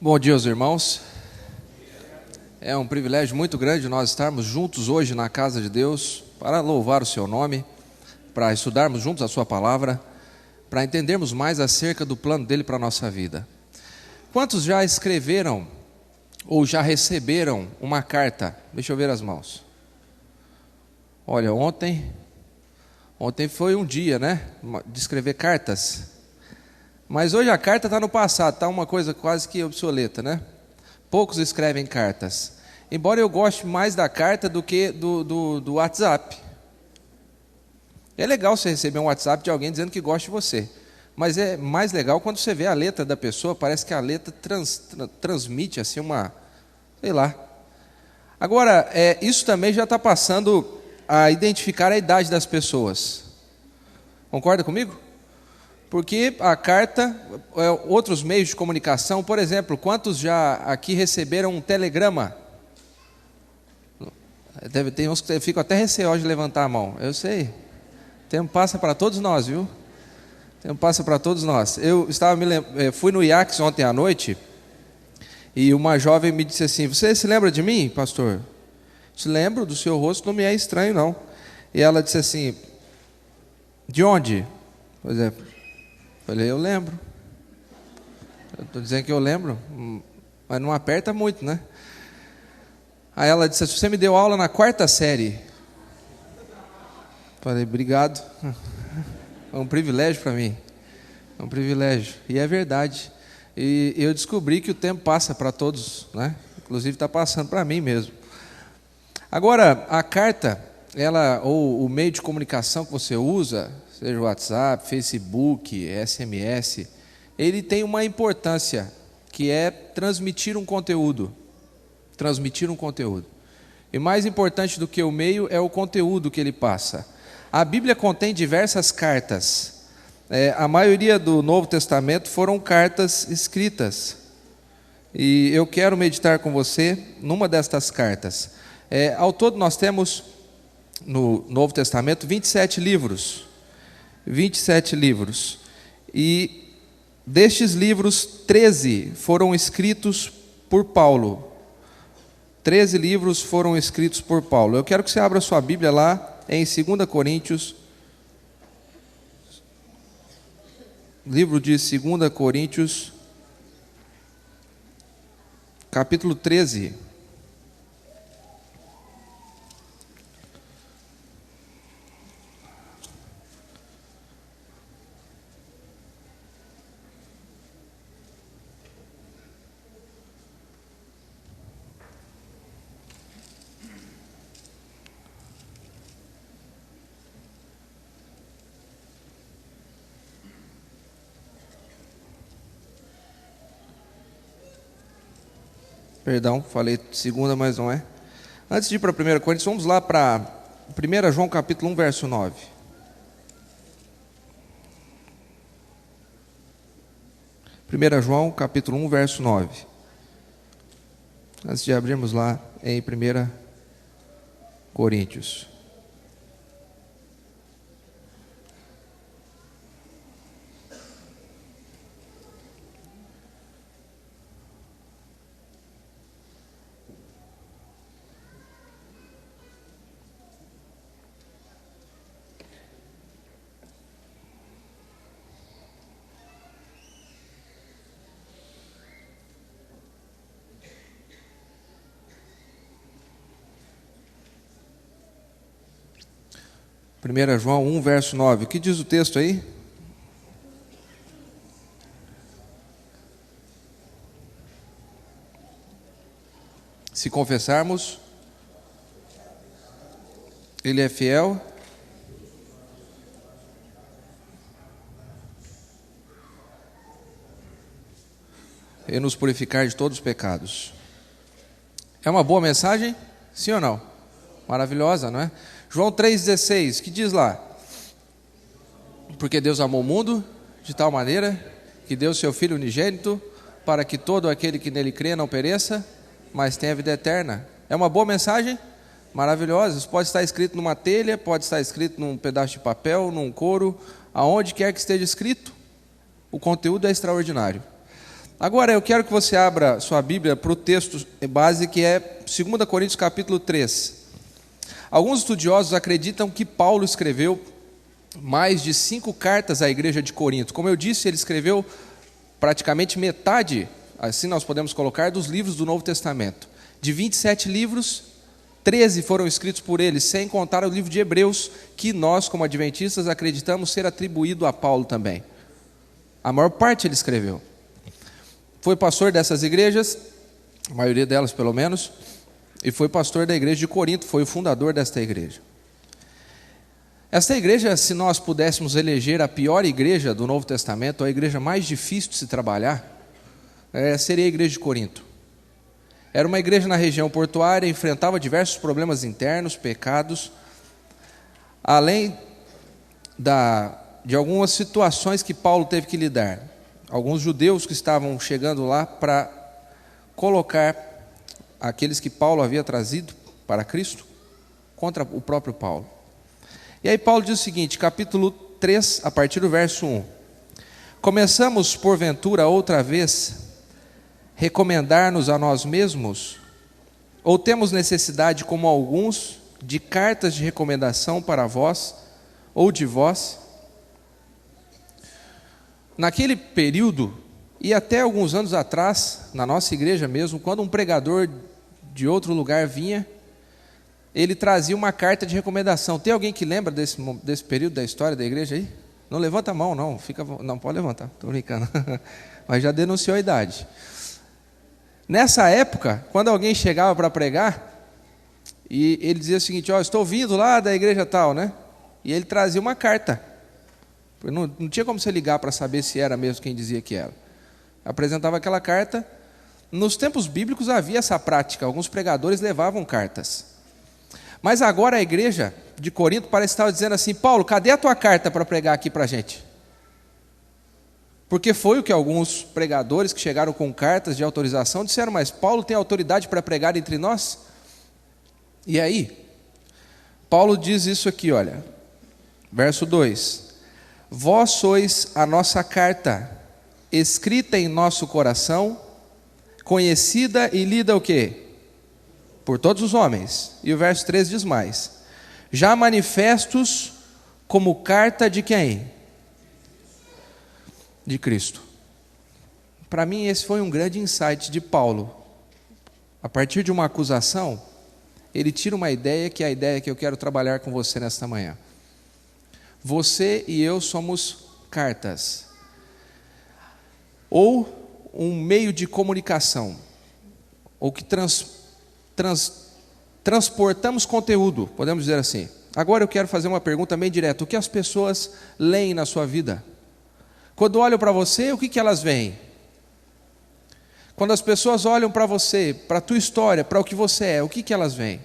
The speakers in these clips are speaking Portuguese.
Bom dia, os irmãos. É um privilégio muito grande nós estarmos juntos hoje na casa de Deus para louvar o seu nome, para estudarmos juntos a sua palavra, para entendermos mais acerca do plano dele para a nossa vida. Quantos já escreveram ou já receberam uma carta? Deixa eu ver as mãos. Olha, ontem foi um dia, né, de escrever cartas. Mas hoje a carta está no passado, está uma coisa quase que obsoleta, né? Poucos escrevem cartas. Embora eu goste mais da carta do que do WhatsApp. É legal você receber um WhatsApp de alguém dizendo que gosta de você. Mas é mais legal quando você vê a letra da pessoa, parece que a letra transmite assim uma, sei lá. Agora, isso também já está passando a identificar a idade das pessoas. Concorda comigo? Porque a carta, outros meios de comunicação, por exemplo, quantos já aqui receberam um telegrama? Tem uns que ficam até receosos de levantar a mão, eu sei. O tempo passa para todos nós, viu? O tempo passa para todos nós. Eu fui no IACS ontem à noite, e uma jovem me disse assim: você se lembra de mim, pastor? Se lembro, do seu rosto não me é estranho, não. E ela disse assim: de onde? Por exemplo. Falei, eu lembro. Eu estou dizendo que eu lembro, mas não aperta muito, né? Aí ela disse: você me deu aula na 4ª série. Falei, obrigado. É um privilégio para mim. É um privilégio. E é verdade. E eu descobri que o tempo passa para todos, né? Inclusive está passando para mim mesmo. Agora, a carta, ou o meio de comunicação que você usa, seja o WhatsApp, Facebook, SMS, ele tem uma importância, que é transmitir um conteúdo. Transmitir um conteúdo. E mais importante do que o meio é o conteúdo que ele passa. A Bíblia contém diversas cartas. A maioria do Novo Testamento foram cartas escritas. E eu quero meditar com você numa destas cartas. Ao todo nós temos no Novo Testamento 27 livros. 27 livros. E destes livros, 13 foram escritos por Paulo. 13 livros foram escritos por Paulo. Eu quero que você abra sua Bíblia lá em 2 Coríntios. Livro de 2 Coríntios, capítulo 13. Perdão, falei segunda, mas não é. Antes de ir para 1 Coríntios, vamos lá para 1 João capítulo 1, verso 9. 1 João capítulo 1, verso 9. Antes de abrirmos lá em 1 Coríntios. Primeira João 1, verso 9. O que diz o texto aí? Se confessarmos, Ele é fiel e nos purificar de todos os pecados. É uma boa mensagem? Sim ou não? Maravilhosa, não é? João 3,16, que diz lá? Porque Deus amou o mundo de tal maneira que deu seu Filho unigênito para que todo aquele que nele crê não pereça, mas tenha vida eterna. É uma boa mensagem? Maravilhosa. Isso pode estar escrito numa telha, pode estar escrito num pedaço de papel, num couro, aonde quer que esteja escrito. O conteúdo é extraordinário. Agora eu quero que você abra sua Bíblia para o texto base, que é 2 Coríntios capítulo 3. Alguns estudiosos acreditam que Paulo escreveu mais de 5 cartas à igreja de Corinto. Como eu disse, ele escreveu praticamente metade, assim nós podemos colocar, dos livros do Novo Testamento. De 27 livros, 13 foram escritos por ele, sem contar o livro de Hebreus, que nós, como adventistas, acreditamos ser atribuído a Paulo também. A maior parte ele escreveu. Foi pastor dessas igrejas, a maioria delas pelo menos, e foi pastor da igreja de Corinto, foi o fundador desta igreja. Esta igreja, se nós pudéssemos eleger a pior igreja do Novo Testamento, a igreja mais difícil de se trabalhar, seria a igreja de Corinto. Era uma igreja na região portuária, enfrentava diversos problemas internos, pecados, além de algumas situações que Paulo teve que lidar. Alguns judeus que estavam chegando lá para colocar aqueles que Paulo havia trazido para Cristo contra o próprio Paulo. E aí Paulo diz o seguinte, capítulo 3, a partir do verso 1. Começamos, porventura, outra vez, recomendar-nos a nós mesmos? Ou temos necessidade, como alguns, de cartas de recomendação para vós, ou de vós? Naquele período, e até alguns anos atrás, na nossa igreja mesmo, quando um pregador de outro lugar vinha, ele trazia uma carta de recomendação. Tem alguém que lembra desse período da história da igreja aí? Não levanta a mão, não. Não pode levantar, estou brincando. Mas já denunciou a idade. Nessa época, quando alguém chegava para pregar, e ele dizia o seguinte, estou vindo lá da igreja tal, né? E ele trazia uma carta. Não tinha como você ligar para saber se era mesmo quem dizia que era. Apresentava aquela carta. Nos tempos bíblicos havia essa prática, alguns pregadores levavam cartas. Mas agora a igreja de Corinto parece estar dizendo assim, Paulo, cadê a tua carta para pregar aqui para a gente? Porque foi o que alguns pregadores que chegaram com cartas de autorização disseram, mas Paulo tem autoridade para pregar entre nós? E aí, Paulo diz isso aqui, olha, verso 2, vós sois a nossa carta, escrita em nosso coração, conhecida e lida o quê? Por todos os homens. E o verso 3 diz mais, já manifestos como carta de quem? De Cristo. Para mim esse foi um grande insight de Paulo. A partir de uma acusação, ele tira uma ideia que é a ideia que eu quero trabalhar com você nesta manhã. Você e eu somos cartas, ou um meio de comunicação, ou que transportamos conteúdo, podemos dizer assim. Agora eu quero fazer uma pergunta bem direta, o que as pessoas leem na sua vida? Quando olham para você, o que elas veem? Quando as pessoas olham para você, para a tua história, para o que você é, o que elas veem?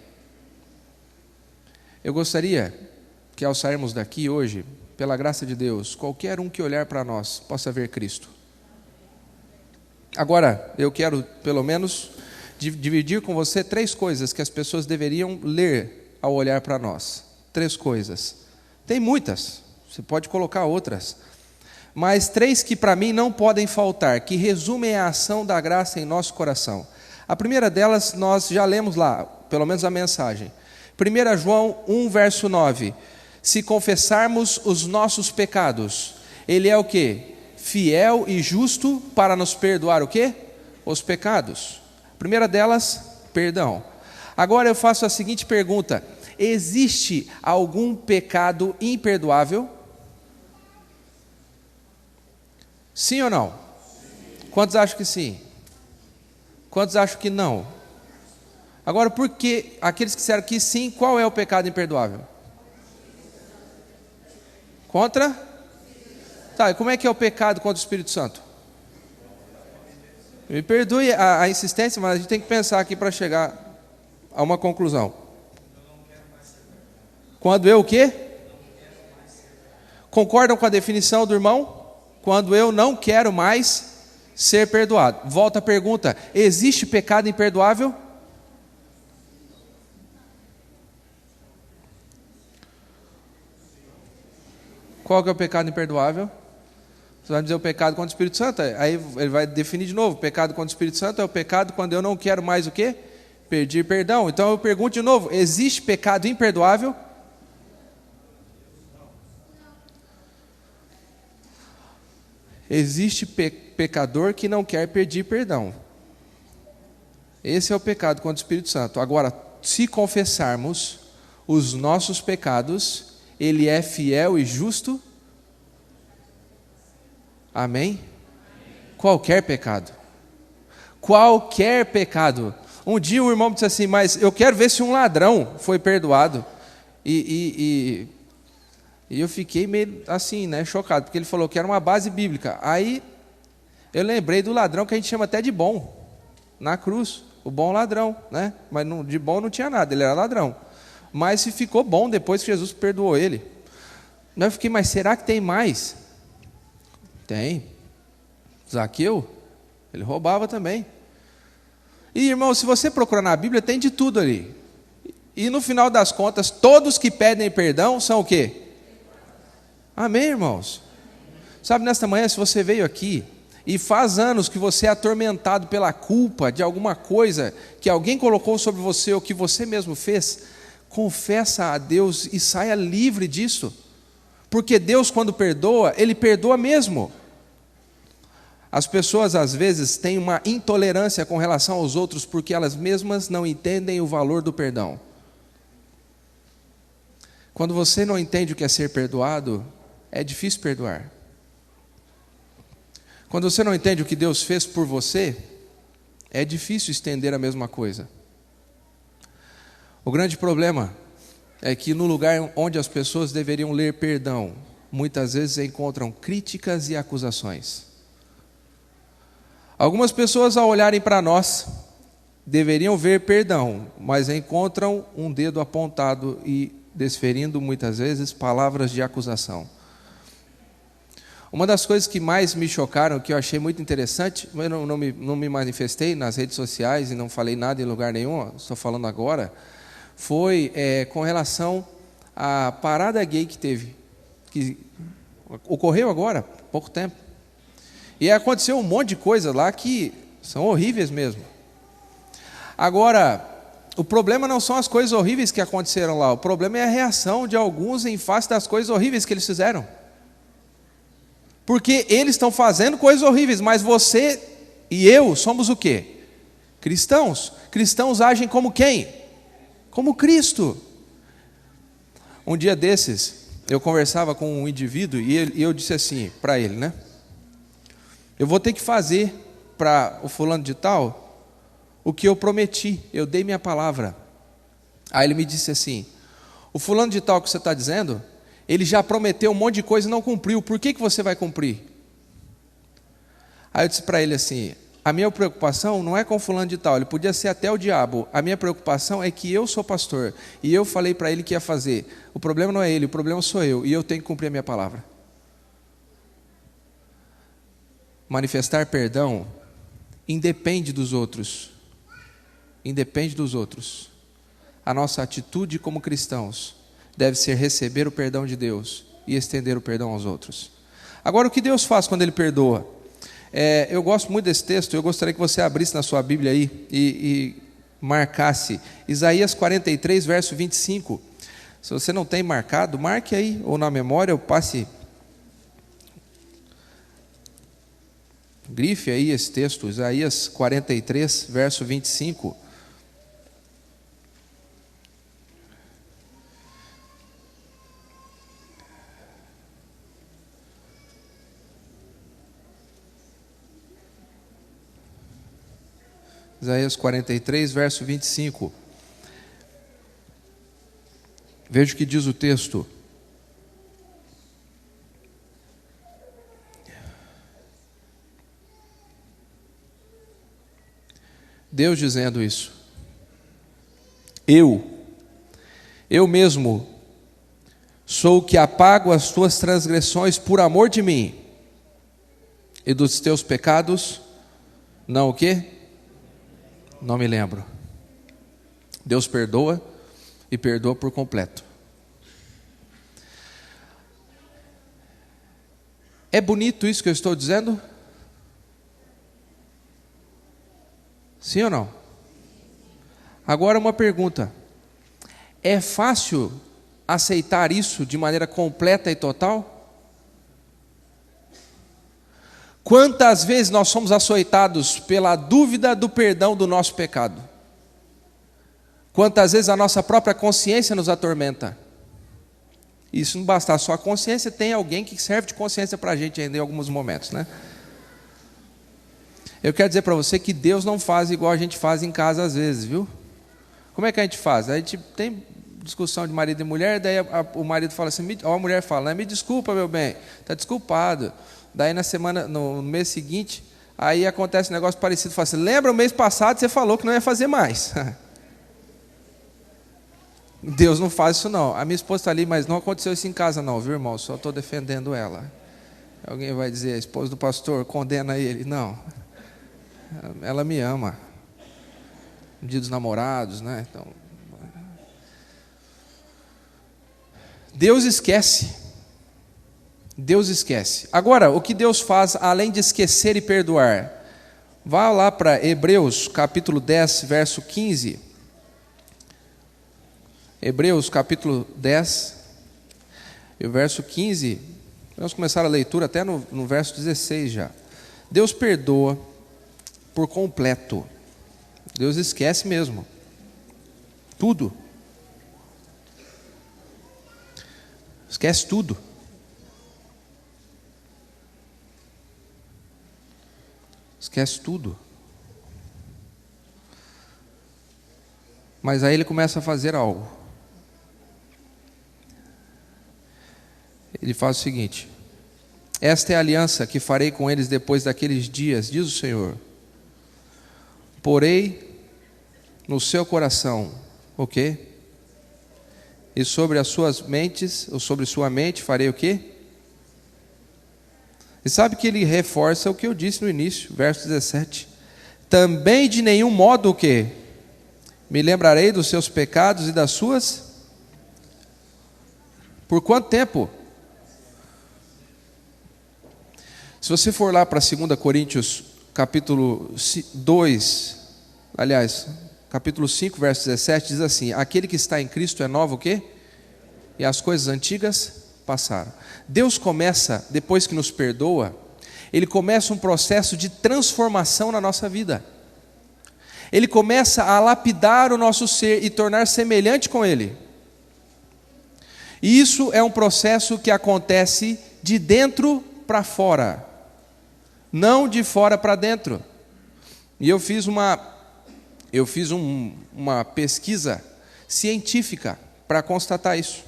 Eu gostaria que ao sairmos daqui hoje, pela graça de Deus, qualquer um que olhar para nós possa ver Cristo. Agora, eu quero pelo menos dividir com você 3 coisas que as pessoas deveriam ler ao olhar para nós. 3 coisas. Tem muitas, você pode colocar outras. Mas 3 que para mim não podem faltar, que resumem a ação da graça em nosso coração. A primeira delas nós já lemos lá, pelo menos a mensagem. 1 João 1, verso 9. Se confessarmos os nossos pecados, Ele é o quê? Fiel e justo para nos perdoar o quê? Os pecados. A primeira delas, perdão. Agora eu faço a seguinte pergunta: existe algum pecado imperdoável? Sim ou não? Quantos acham que sim? Quantos acham que não? Agora, por que aqueles que disseram que sim, qual é o pecado imperdoável? Contra? Tá, e como é que é o pecado contra o Espírito Santo? Me perdoe a insistência, mas a gente tem que pensar aqui para chegar a uma conclusão. Quando eu o quê? Concordam com a definição do irmão? Quando eu não quero mais ser perdoado. Volta a pergunta: existe pecado imperdoável? Qual que é o pecado imperdoável? Você vai dizer o pecado contra o Espírito Santo, aí ele vai definir de novo, o pecado contra o Espírito Santo é o pecado quando eu não quero mais o quê? Pedir perdão. Então eu pergunto de novo, existe pecado imperdoável? Existe pecador que não quer pedir perdão. Esse é o pecado contra o Espírito Santo. Agora, se confessarmos os nossos pecados, Ele é fiel e justo. Amém? Qualquer pecado. Qualquer pecado. Um dia o irmão disse assim, mas eu quero ver se um ladrão foi perdoado. E eu fiquei meio assim, né, chocado, porque ele falou que era uma base bíblica. Aí eu lembrei do ladrão que a gente chama até de bom, na cruz, o bom ladrão, né? Mas não, de bom não tinha nada, ele era ladrão. Mas se ficou bom depois que Jesus perdoou ele. Eu fiquei, mas será que tem mais? Tem. Zaqueu, ele roubava também. E irmão, se você procurar na Bíblia, tem de tudo ali. E no final das contas, todos que pedem perdão são o quê? Amém, irmãos? Sabe, nesta manhã, se você veio aqui e faz anos que você é atormentado pela culpa de alguma coisa que alguém colocou sobre você ou que você mesmo fez, confessa a Deus e saia livre disso. Porque Deus, quando perdoa, Ele perdoa mesmo. As pessoas, às vezes, têm uma intolerância com relação aos outros porque elas mesmas não entendem o valor do perdão. Quando você não entende o que é ser perdoado, é difícil perdoar. Quando você não entende o que Deus fez por você, é difícil estender a mesma coisa. O grande problema é que no lugar onde as pessoas deveriam ler perdão, muitas vezes encontram críticas e acusações. Algumas pessoas, ao olharem para nós, deveriam ver perdão, mas encontram um dedo apontado e desferindo muitas vezes palavras de acusação. Uma das coisas que mais me chocaram, que eu achei muito interessante, mas não me manifestei nas redes sociais e não falei nada em lugar nenhum, estou falando agora, foi com relação à parada gay que teve, que ocorreu agora, há pouco tempo. E aconteceu um monte de coisas lá que são horríveis mesmo. Agora, o problema não são as coisas horríveis que aconteceram lá, o problema é a reação de alguns em face das coisas horríveis que eles fizeram. Porque eles estão fazendo coisas horríveis, mas você e eu somos o quê? Cristãos. Cristãos agem como quem? Como Cristo. Um dia desses, eu conversava com um indivíduo e eu disse assim para ele, né? Eu vou ter que fazer para o fulano de tal o que eu prometi, eu dei minha palavra. Aí ele me disse assim, o fulano de tal que você está dizendo, ele já prometeu um monte de coisa e não cumpriu, por que você vai cumprir? Aí eu disse para ele assim, a minha preocupação não é com fulano de tal, ele podia ser até o diabo, a minha preocupação é que eu sou pastor, e eu falei para ele que ia fazer, o problema não é ele, o problema sou eu, e eu tenho que cumprir a minha palavra. Manifestar perdão independe dos outros, a nossa atitude como cristãos deve ser receber o perdão de Deus e estender o perdão aos outros. Agora, o que Deus faz quando Ele perdoa? Eu gosto muito desse texto, eu gostaria que você abrisse na sua Bíblia aí e marcasse Isaías 43, verso 25. Se você não tem marcado, marque aí, ou na memória, ou passe, grife aí esse texto, Isaías 43, verso 25. Isaías 43, verso 25. Veja o que diz o texto. Deus dizendo isso. Eu mesmo sou o que apago as tuas transgressões por amor de mim, e dos teus pecados, não o quê? Não me lembro. Deus perdoa e perdoa por completo. É bonito isso que eu estou dizendo? Sim ou não? Agora uma pergunta. É fácil aceitar isso de maneira completa e total? Quantas vezes nós somos açoitados pela dúvida do perdão do nosso pecado? Quantas vezes a nossa própria consciência nos atormenta? Isso não basta só a consciência, tem alguém que serve de consciência para a gente ainda em alguns momentos, né? Eu quero dizer para você que Deus não faz igual a gente faz em casa às vezes, viu? Como é que a gente faz? A gente tem discussão de marido e mulher, daí o marido fala assim, a mulher fala, né, me desculpa, meu bem, está desculpado. Daí no mês seguinte, aí acontece um negócio parecido, fala assim, lembra o mês passado você falou que não ia fazer mais. Deus não faz isso não. A minha esposa está ali, mas não aconteceu isso em casa não, viu, irmão? Só estou defendendo ela. Alguém vai dizer, a esposa do pastor condena ele. Não. Ela me ama. No dia dos namorados, né? Então, Deus esquece. Deus esquece. Agora, o que Deus faz além de esquecer e perdoar? Vá lá para Hebreus capítulo 10, verso 15. Hebreus capítulo 10, e o verso 15, vamos começar a leitura até no verso 16 já. Deus perdoa por completo. Deus esquece mesmo. Tudo. Esquece tudo. Esquece tudo. Mas aí ele começa a fazer algo. Ele faz o seguinte: esta é a aliança que farei com eles depois daqueles dias, diz o Senhor. Porei no seu coração o quê? E sobre as suas mentes, ou sobre sua mente, farei o quê? E sabe que ele reforça o que eu disse no início, verso 17. Também de nenhum modo o quê? Me lembrarei dos seus pecados e das suas. Por quanto tempo? Se você for lá para 2 Coríntios capítulo 2, aliás, capítulo 5, verso 17, diz assim: aquele que está em Cristo é novo o quê? E as coisas antigas passaram. Deus começa, depois que nos perdoa, Ele começa um processo de transformação na nossa vida. Ele começa a lapidar o nosso ser e tornar semelhante com Ele. E isso é um processo que acontece de dentro para fora, não de fora para dentro. E eu fiz uma pesquisa científica para constatar isso.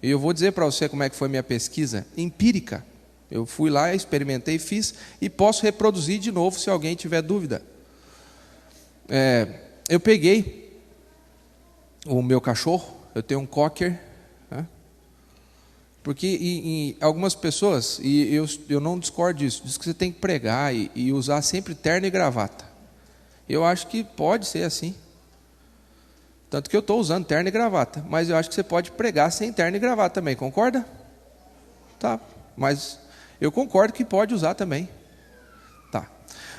E eu vou dizer para você como é que foi minha pesquisa empírica. Eu fui lá, experimentei, fiz e posso reproduzir de novo se alguém tiver dúvida. Eu peguei o meu cachorro, eu tenho um cocker, né? Porque em algumas pessoas, e eu não discordo disso, diz que você tem que pregar e usar sempre terno e gravata. Eu acho que pode ser assim. Tanto que eu estou usando terno e gravata, mas eu acho que você pode pregar sem terno e gravata também, concorda? Tá, mas eu concordo que pode usar também. Tá,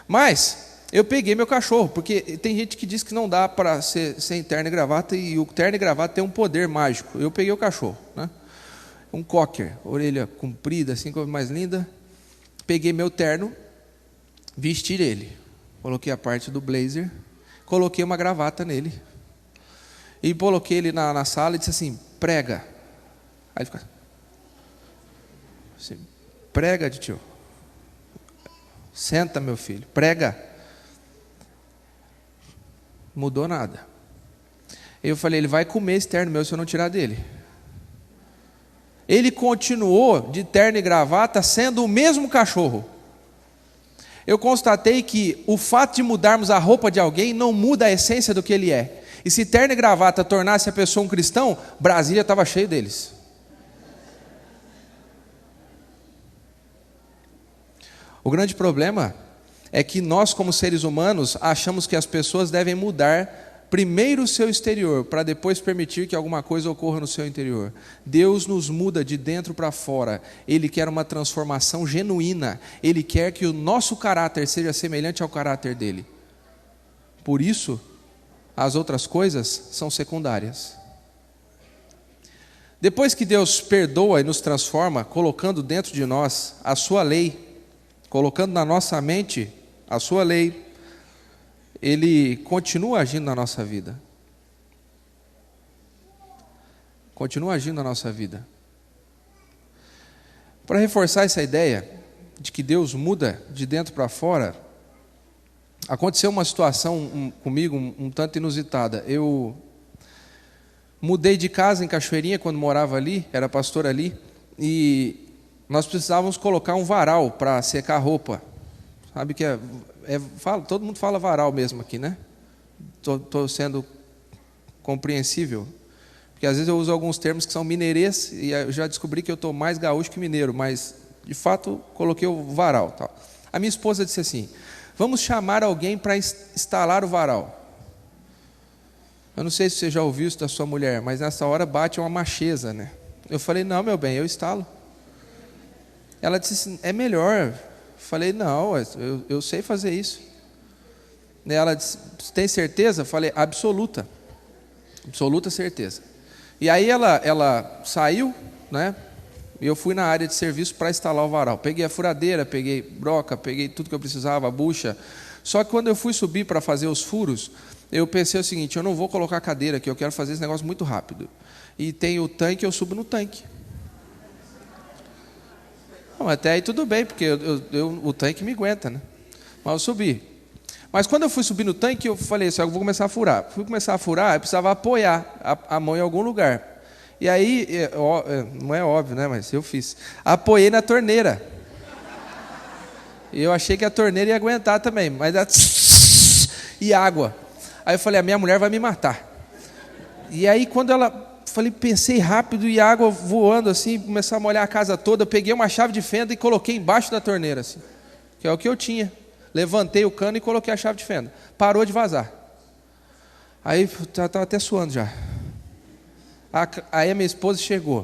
mas eu peguei meu cachorro, porque tem gente que diz que não dá para ser sem terno e gravata, e o terno e gravata tem um poder mágico. Eu peguei o cachorro, né? Um cocker, orelha comprida, assim, coisa mais linda. Peguei meu terno, vesti ele, coloquei a parte do blazer, coloquei uma gravata nele, e coloquei ele na sala e disse assim: prega. Aí ele fica assim: prega, tio. Senta, meu filho, prega. Mudou nada. Eu falei: ele vai comer esse terno meu se eu não tirar dele. Ele continuou de terno e gravata sendo o mesmo cachorro. Eu constatei que o fato de mudarmos a roupa de alguém não muda a essência do que ele é. E se terno e gravata tornasse a pessoa um cristão, Brasília estava cheio deles. O grande problema é que nós, como seres humanos, achamos que as pessoas devem mudar primeiro o seu exterior, para depois permitir que alguma coisa ocorra no seu interior. Deus nos muda de dentro para fora. Ele quer uma transformação genuína. Ele quer que o nosso caráter seja semelhante ao caráter dele. Por isso, as outras coisas são secundárias. Depois que Deus perdoa e nos transforma, colocando dentro de nós a sua lei, colocando na nossa mente a sua lei, Ele continua agindo na nossa vida. Continua agindo na nossa vida. Para reforçar essa ideia de que Deus muda de dentro para fora, aconteceu uma situação comigo um tanto inusitada. Eu mudei de casa em Cachoeirinha quando morava ali, era pastor ali, e nós precisávamos colocar um varal para secar roupa. Sabe que todo mundo fala varal mesmo aqui, né? Estou sendo compreensível, porque às vezes eu uso alguns termos que são mineirês e eu já descobri que eu estou mais gaúcho que mineiro, mas de fato coloquei o varal. Tal. A minha esposa disse assim: vamos chamar alguém para instalar o varal. Eu não sei se você já ouviu isso da sua mulher, mas nessa hora bate uma macheza, né? Eu falei: não, meu bem, eu instalo. Ela disse assim: é melhor. Falei: não, eu sei fazer isso. Ela disse: tem certeza? Falei: absoluta certeza. E aí ela saiu, né? E eu fui na área de serviço para instalar o varal. Peguei a furadeira, peguei broca, peguei tudo que eu precisava, a bucha. Só que quando eu fui subir para fazer os furos, eu pensei o seguinte: eu não vou colocar cadeira aqui, eu quero fazer esse negócio muito rápido. E tem o tanque, eu subo no tanque. Não, até aí tudo bem, porque o tanque me aguenta, né? Mas eu subi. Mas quando eu fui subir no tanque, eu falei assim: eu vou começar a furar. Fui começar a furar, eu precisava apoiar a mão em algum lugar. E aí, não é óbvio, né? Mas eu fiz. Apoiei na torneira. E eu achei que a torneira ia aguentar também, mas e água. Aí eu falei: a minha mulher vai me matar. E aí quando pensei rápido e a água voando assim, começou a molhar a casa toda. Eu peguei uma chave de fenda e coloquei embaixo da torneira, assim, que é o que eu tinha. Levantei o cano e coloquei a chave de fenda. Parou de vazar. Aí estava até suando já. Aí a minha esposa chegou.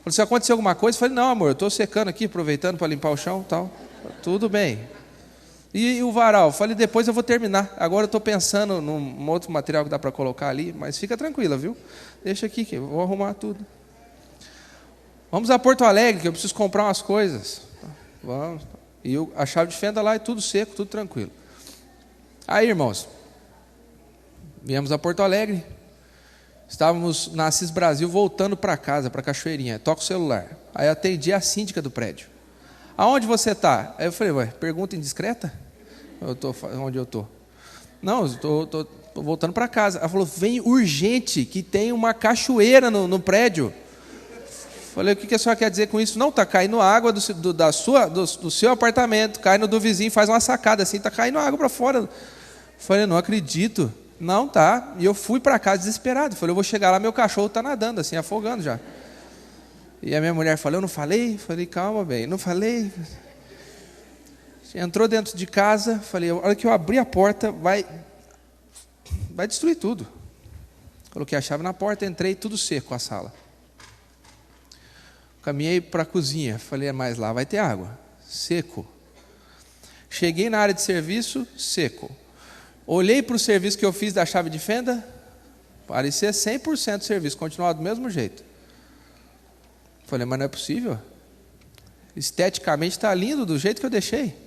Falou: se aconteceu alguma coisa? Eu falei: não, amor, eu estou secando aqui, aproveitando para limpar o chão e tal. Tudo bem. E o varal? Falei: depois eu vou terminar. Agora eu estou pensando num outro material que dá para colocar ali, mas fica tranquila, viu? Deixa aqui que eu vou arrumar tudo. Vamos a Porto Alegre, que eu preciso comprar umas coisas. Vamos. E a chave de fenda lá é tudo seco, tudo tranquilo. Aí, irmãos, viemos a Porto Alegre. Estávamos na Assis Brasil voltando para casa, para Cachoeirinha. Toca o celular. Aí atendi a síndica do prédio. Aonde você está? Aí eu falei: ué, pergunta indiscreta? Onde eu estou? Não, estou voltando para casa. Ela falou: vem urgente, que tem uma cachoeira no prédio. Falei: o que a senhora quer dizer com isso? Não, está caindo água do seu apartamento, cai no do vizinho, faz uma sacada assim, está caindo água para fora. Falei: não acredito. Não, tá. E eu fui para casa desesperado. Falei: eu vou chegar lá, meu cachorro está nadando assim, afogando já. E a minha mulher falou: eu não falei? Falei: calma, bem, não falei. Entrou dentro de casa, falei: a hora que eu abrir a porta, vai destruir tudo. Coloquei a chave na porta, entrei, tudo seco a sala. Caminhei para a cozinha, falei: mas lá vai ter água. Seco. Cheguei na área de serviço, seco. Olhei para o serviço que eu fiz da chave de fenda, parecia 100% do serviço, continuava do mesmo jeito. Falei: mas não é possível. Esteticamente está lindo do jeito que eu deixei.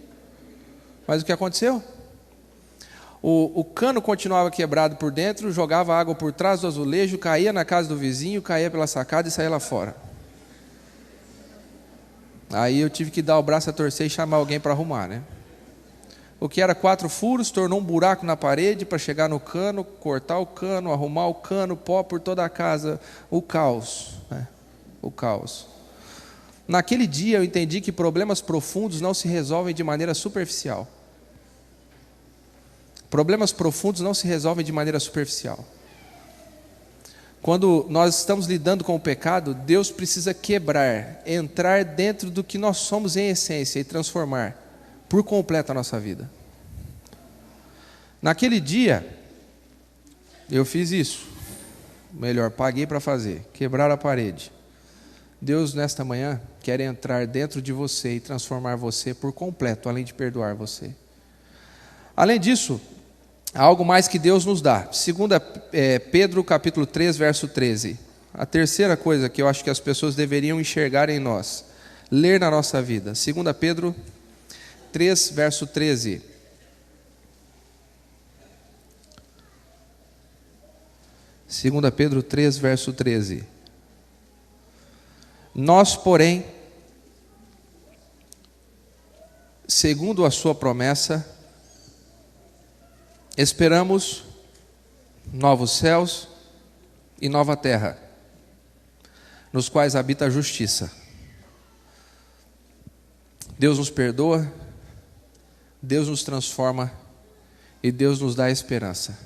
Mas o que aconteceu? O cano continuava quebrado por dentro, jogava água por trás do azulejo, caía na casa do vizinho, caía pela sacada e saía lá fora. Aí eu tive que dar o braço a torcer e chamar alguém para arrumar, né? O que era 4 furos, tornou um buraco na parede para chegar no cano, cortar o cano, arrumar o cano, pó por toda a casa, o caos, né? O caos. Naquele dia eu entendi que problemas profundos não se resolvem de maneira superficial. Problemas profundos não se resolvem de maneira superficial. Quando nós estamos lidando com o pecado, Deus precisa quebrar, entrar dentro do que nós somos em essência e transformar por completo a nossa vida. Naquele dia, Eu fiz isso. Melhor, paguei para fazer. Quebrar a parede. Deus, nesta manhã, quer entrar dentro de você e transformar você por completo, além de perdoar você. Além disso, há algo mais que Deus nos dá. Segunda Pedro capítulo 3, verso 13. A terceira coisa que eu acho que as pessoas deveriam enxergar em nós, ler na nossa vida. 2 Pedro 3, verso 13. Segunda Pedro 3, verso 13. Nós, porém, segundo a sua promessa, esperamos novos céus e nova terra, nos quais habita a justiça. Deus nos perdoa, Deus nos transforma e Deus nos dá esperança.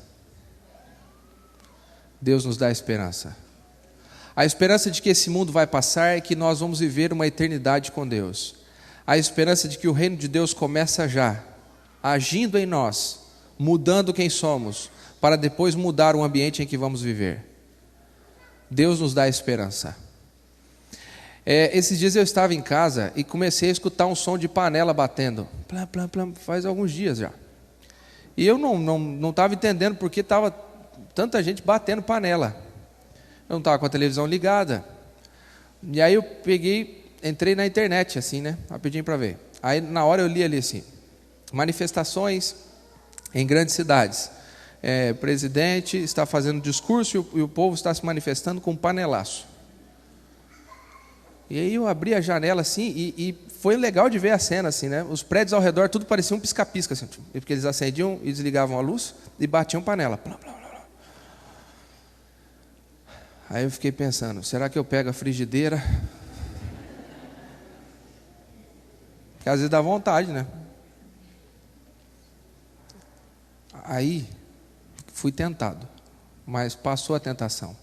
Deus nos dá esperança. A esperança de que esse mundo vai passar é que nós vamos viver uma eternidade com Deus. A esperança de que o reino de Deus começa já, agindo em nós, mudando quem somos, para depois mudar o ambiente em que vamos viver. Deus nos dá esperança. Esses dias eu estava em casa e comecei a escutar um som de panela batendo. Plá, plá, plá, faz alguns dias já. E eu não estava entendendo porque estava tanta gente batendo panela. Eu não estava com a televisão ligada. E aí eu entrei na internet, assim, né? Rapidinho para ver. Aí na hora eu li ali assim: manifestações em grandes cidades. Presidente está fazendo discurso e o povo está se manifestando com um panelaço. E aí eu abri a janela assim e foi legal de ver a cena assim, né? Os prédios ao redor tudo parecia um pisca-pisca assim, porque eles acendiam e desligavam a luz e batiam panela. Blá, blá, blá. Aí eu fiquei pensando, será que eu pego a frigideira? Porque às vezes dá vontade, né? Aí fui tentado, mas passou a tentação.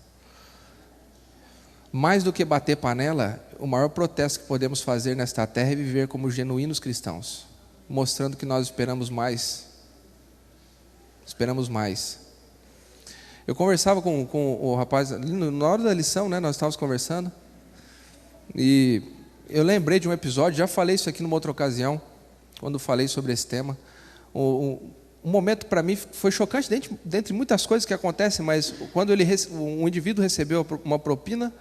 Mais do que bater panela, o maior protesto que podemos fazer nesta terra é viver como genuínos cristãos, mostrando que nós esperamos mais. Esperamos mais. Eu conversava com o rapaz, na hora da lição, né, nós estávamos conversando, e eu lembrei de um episódio, já falei isso aqui numa outra ocasião, quando falei sobre esse tema. Um momento para mim foi chocante, dentre muitas coisas que acontecem, mas quando um indivíduo recebeu uma propina,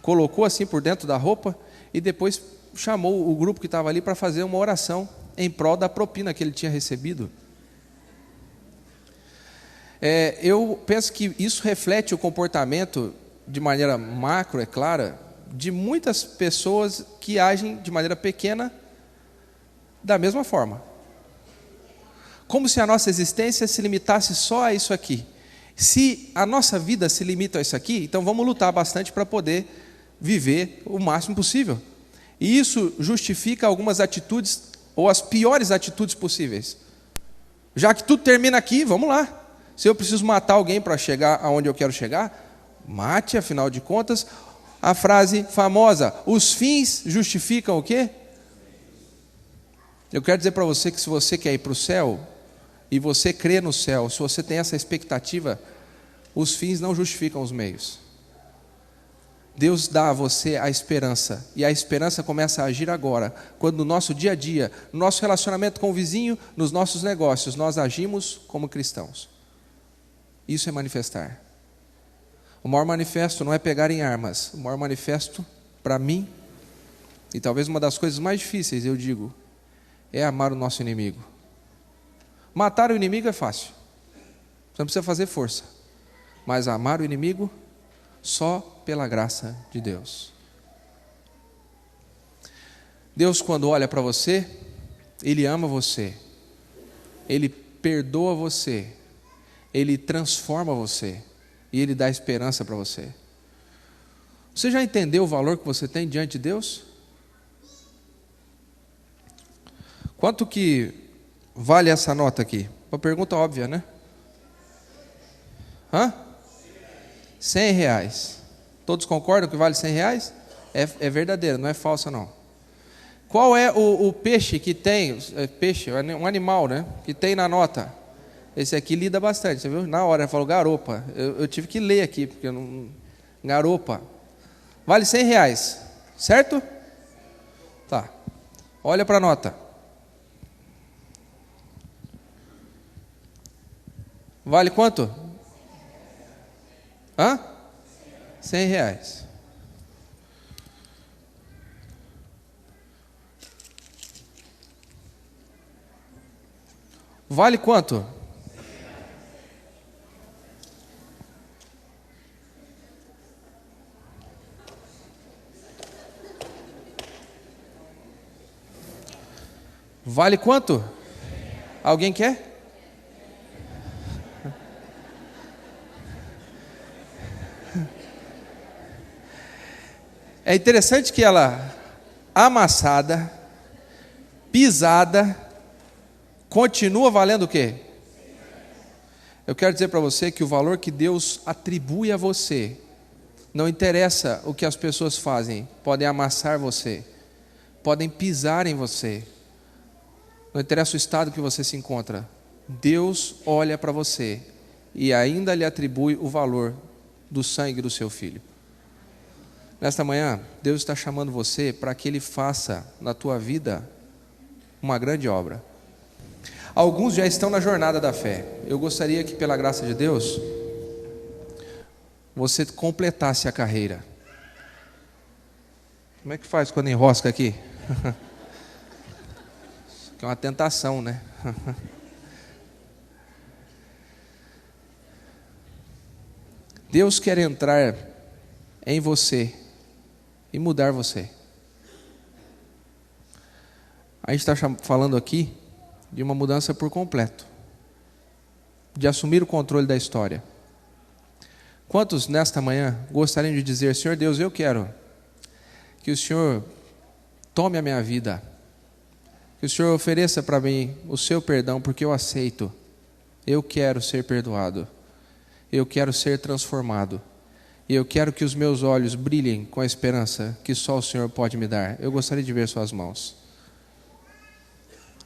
colocou assim por dentro da roupa e depois chamou o grupo que estava ali para fazer uma oração em prol da propina que ele tinha recebido. Eu penso que isso reflete o comportamento, de maneira macro, é clara, de muitas pessoas que agem de maneira pequena da mesma forma. Como se a nossa existência se limitasse só a isso aqui. Se a nossa vida se limita a isso aqui, então vamos lutar bastante para poder viver o máximo possível. E isso justifica algumas atitudes, ou as piores atitudes possíveis. Já que tudo termina aqui, vamos lá. Se eu preciso matar alguém para chegar aonde eu quero chegar, mate, afinal de contas. A frase famosa, os fins justificam o quê? Eu quero dizer para você que se você quer ir para o céu, e você crê no céu, se você tem essa expectativa, os fins não justificam os meios. Deus dá a você a esperança, e a esperança começa a agir agora, quando no nosso dia a dia, no nosso relacionamento com o vizinho, nos nossos negócios, nós agimos como cristãos. Isso é manifestar. O maior manifesto não é pegar em armas, o maior manifesto, para mim, e talvez uma das coisas mais difíceis, eu digo, é amar o nosso inimigo. Matar o inimigo é fácil, você não precisa fazer força, mas amar o inimigo só pela graça de Deus. Deus, quando olha para você, Ele ama você, Ele perdoa você, Ele transforma você e Ele dá esperança para você. Você já entendeu o valor que você tem diante de Deus? Quanto que vale essa nota aqui? Uma pergunta óbvia, né? R$100. Todos concordam que vale R$100? É verdadeira, não é falsa não. Qual é o peixe que tem, peixe, um animal, né? Que tem na nota? Esse aqui lida bastante, você viu? Na hora, ele falou garopa. Eu tive que ler aqui, porque eu não... Garopa. Vale R$100, certo? Tá. Olha para a nota. Vale quanto? Hã? R$100. Vale quanto? Vale quanto? Alguém quer? É interessante que ela, amassada, pisada, continua valendo o quê? Eu quero dizer para você que o valor que Deus atribui a você, não interessa o que as pessoas fazem, podem amassar você, podem pisar em você, não interessa o estado que você se encontra, Deus olha para você e ainda lhe atribui o valor do sangue do seu filho. Nesta manhã, Deus está chamando você para que Ele faça na tua vida uma grande obra. Alguns já estão na jornada da fé. Eu gostaria que, pela graça de Deus, você completasse a carreira. Como é que faz quando enrosca aqui? Isso aqui é uma tentação, né? Deus quer entrar em você e mudar você. A gente está falando aqui de uma mudança por completo, de assumir o controle da história. Quantos nesta manhã gostariam de dizer: Senhor Deus, eu quero que o Senhor tome a minha vida, que o Senhor ofereça para mim o seu perdão, porque eu aceito, eu quero ser perdoado, eu quero ser transformado, e eu quero que os meus olhos brilhem com a esperança que só o Senhor pode me dar. Eu gostaria de ver suas mãos.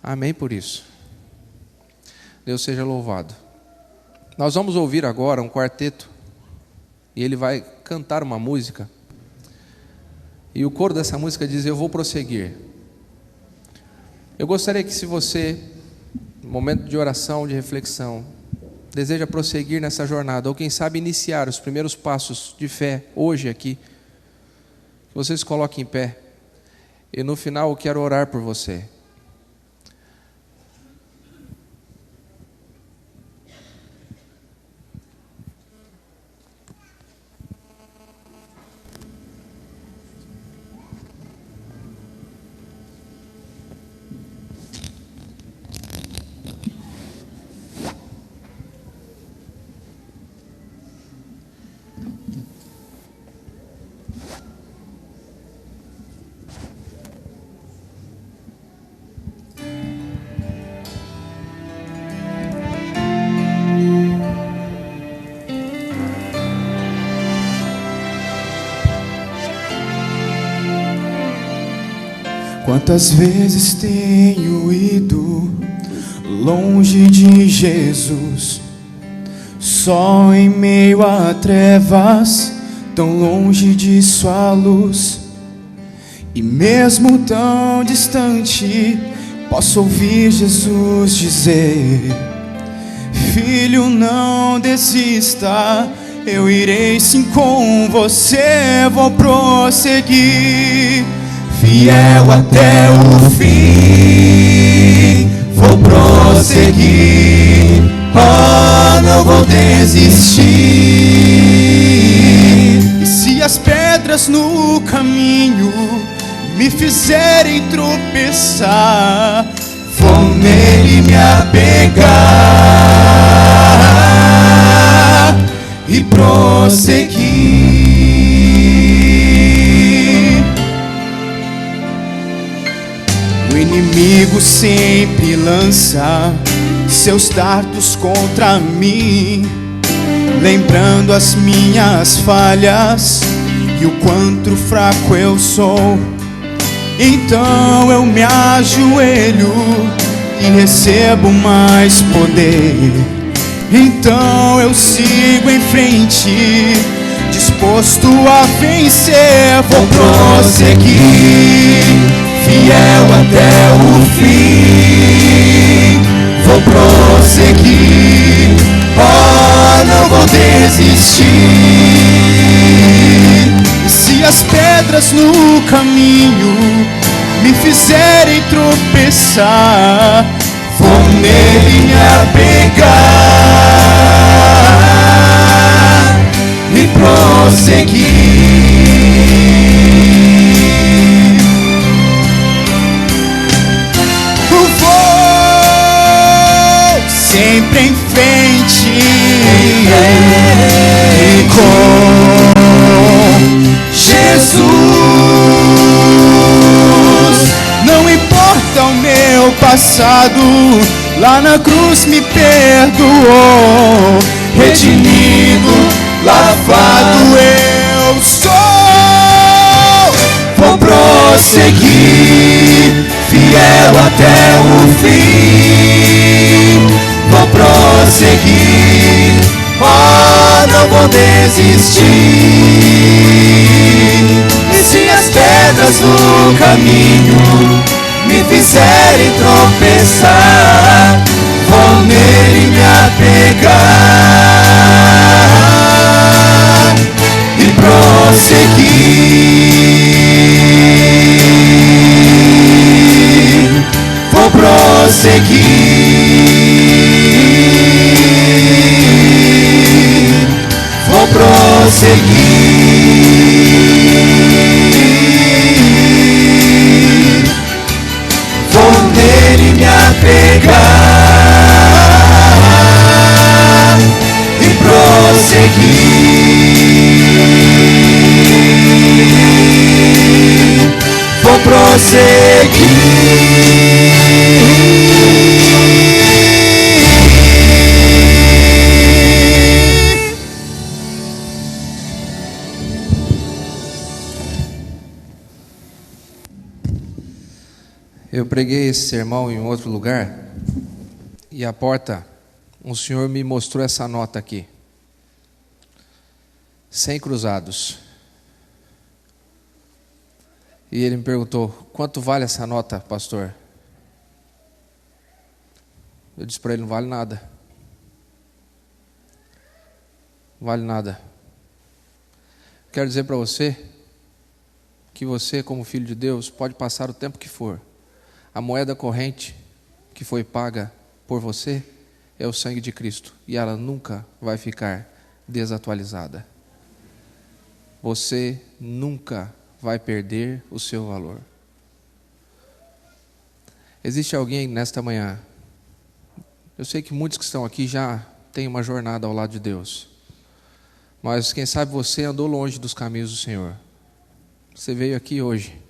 Amém por isso. Deus seja louvado. Nós vamos ouvir agora um quarteto, e ele vai cantar uma música, e o coro dessa música diz: eu vou prosseguir. Eu gostaria que, se você, no momento de oração, de reflexão, deseja prosseguir nessa jornada, ou quem sabe iniciar os primeiros passos de fé hoje aqui, que você se coloque em pé, e no final eu quero orar por você. Quantas vezes tenho ido longe de Jesus, só em meio a trevas, tão longe de sua luz. E mesmo tão distante, posso ouvir Jesus dizer: filho, não desista, eu irei sim com você, vou prosseguir. Fiel até o fim, vou prosseguir, não vou desistir. E se as pedras no caminho me fizerem tropeçar, vou nele me apegar e prosseguir. O inimigo sempre lança seus dardos contra mim, lembrando as minhas falhas e o quanto fraco eu sou. Então eu me ajoelho e recebo mais poder. Então eu sigo em frente, disposto a vencer. Vou prosseguir, fiel até o fim. Vou prosseguir, oh, não vou desistir. E se as pedras no caminho me fizerem tropeçar, vou nele me apegar e prosseguir. Vou sempre em frente e com Jesus. Não importa o meu passado, lá na cruz me perdoou. Redimido, lavado eu sou. Vou prosseguir, fiel até o fim. Vou prosseguir, oh, não vou desistir. E se as pedras no caminho me fizerem tropeçar, vou nele me apegar e prosseguir. Vou prosseguir. Vou prosseguir. Vou nele me apegar e prosseguir. Vou prosseguir. Eu preguei esse sermão em outro lugar e à porta um senhor me mostrou essa nota aqui, 100 cruzados. E ele me perguntou: quanto vale essa nota, pastor? Eu disse para ele: não vale nada. Não vale nada. Quero dizer para você que você, como filho de Deus, pode passar o tempo que for. A moeda corrente que foi paga por você é o sangue de Cristo, e ela nunca vai ficar desatualizada. Você nunca vai perder o seu valor. Existe alguém nesta manhã, eu sei que muitos que estão aqui já têm uma jornada ao lado de Deus, mas quem sabe você andou longe dos caminhos do Senhor. Você veio aqui hoje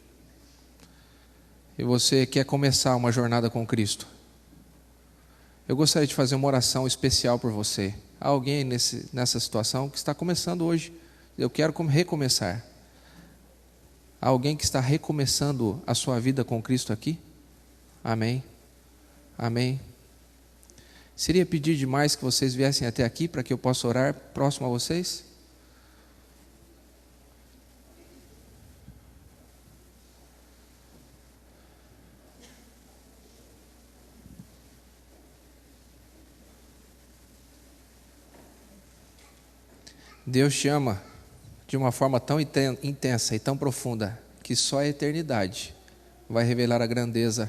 e você quer começar uma jornada com Cristo. Eu gostaria de fazer uma oração especial por você. Há alguém nessa situação que está começando hoje. Eu quero recomeçar. Há alguém que está recomeçando a sua vida com Cristo aqui? Amém? Amém? Seria pedir demais que vocês viessem até aqui para que eu possa orar próximo a vocês? Deus te ama de uma forma tão intensa e tão profunda que só a eternidade vai revelar a grandeza,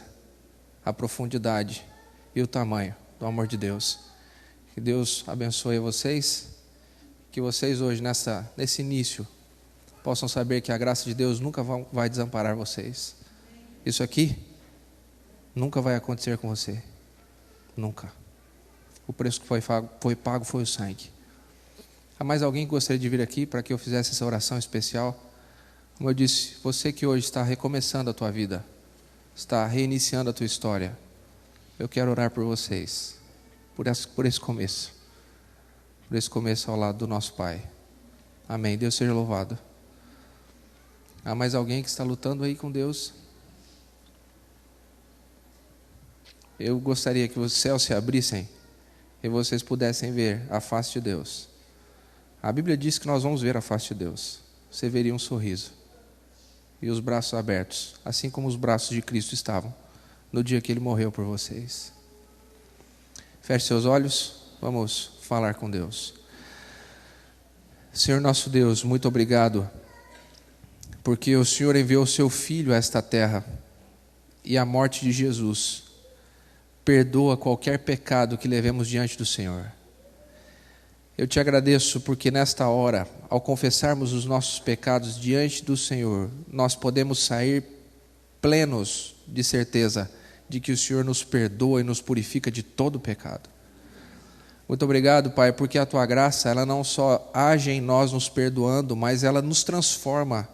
a profundidade e o tamanho do amor de Deus. Que Deus abençoe vocês, que vocês hoje nesse início possam saber que a graça de Deus nunca vai desamparar vocês. Isso aqui nunca vai acontecer com você, nunca. O preço que foi pago foi o sangue. Há mais alguém que gostaria de vir aqui para que eu fizesse essa oração especial? Como eu disse, você que hoje está recomeçando a tua vida, está reiniciando a tua história, eu quero orar por vocês, por esse começo ao lado do nosso Pai. Amém. Deus seja louvado. Há mais alguém que está lutando aí com Deus? Eu gostaria que os céus se abrissem e vocês pudessem ver a face de Deus. A Bíblia diz que nós vamos ver a face de Deus. Você veria um sorriso e os braços abertos, assim como os braços de Cristo estavam no dia que Ele morreu por vocês. Feche seus olhos, vamos falar com Deus. Senhor nosso Deus, muito obrigado, porque o Senhor enviou o seu Filho a esta terra, e a morte de Jesus perdoa qualquer pecado que levemos diante do Senhor. Eu te agradeço porque nesta hora, ao confessarmos os nossos pecados diante do Senhor, nós podemos sair plenos de certeza de que o Senhor nos perdoa e nos purifica de todo pecado. Muito obrigado, Pai, porque a Tua graça, ela não só age em nós nos perdoando, mas ela nos transforma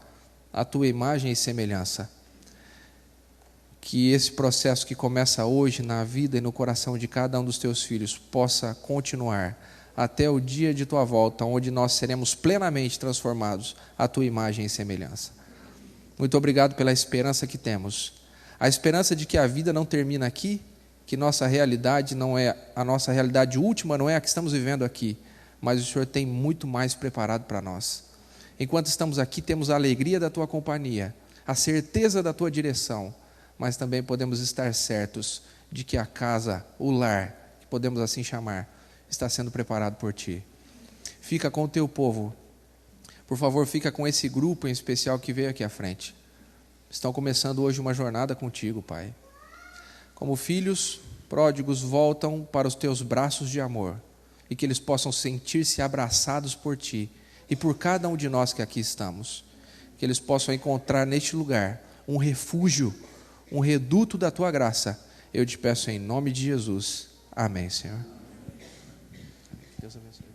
à Tua imagem e semelhança. Que esse processo que começa hoje na vida e no coração de cada um dos Teus filhos possa continuar até o dia de Tua volta, onde nós seremos plenamente transformados à Tua imagem e semelhança. Muito obrigado pela esperança que temos. A esperança de que a vida não termina aqui, que nossa realidade não é, a nossa realidade última não é a que estamos vivendo aqui, mas o Senhor tem muito mais preparado para nós. Enquanto estamos aqui, temos a alegria da Tua companhia, a certeza da Tua direção, mas também podemos estar certos de que a casa, o lar, que podemos assim chamar, está sendo preparado por Ti. Fica com o Teu povo. Por favor, fica com esse grupo em especial que veio aqui à frente. Estão começando hoje uma jornada contigo, Pai. Como filhos pródigos voltam para os Teus braços de amor e que eles possam sentir-se abraçados por Ti e por cada um de nós que aqui estamos. Que eles possam encontrar neste lugar um refúgio, um reduto da Tua graça. Eu te peço em nome de Jesus. Amém, Senhor. Deus abençoe.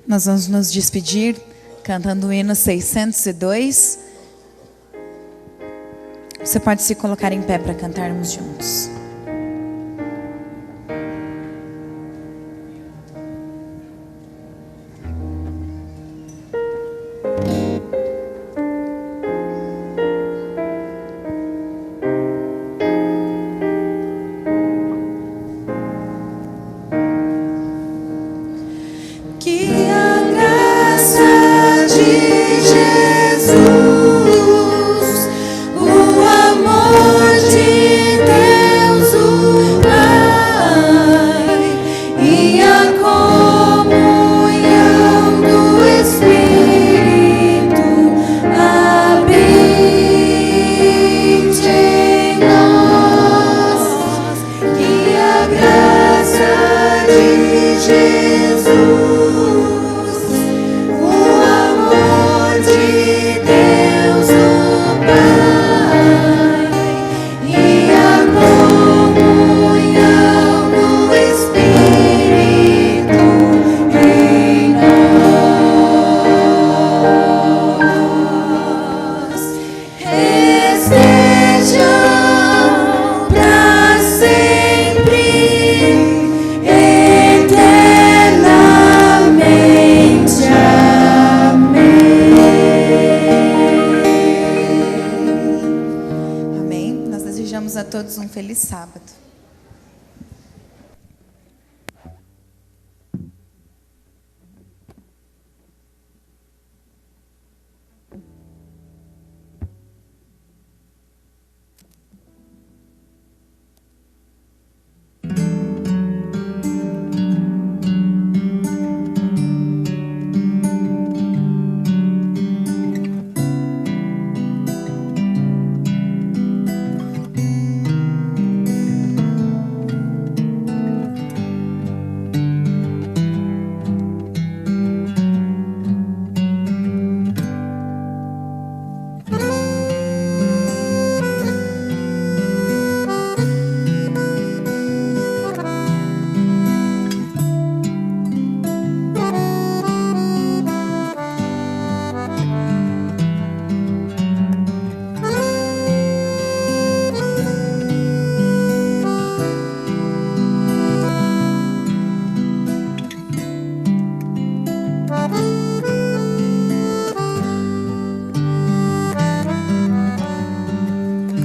Nós vamos nos despedir cantando o hino 602. Você pode se colocar em pé para cantarmos juntos. A todos um feliz sábado.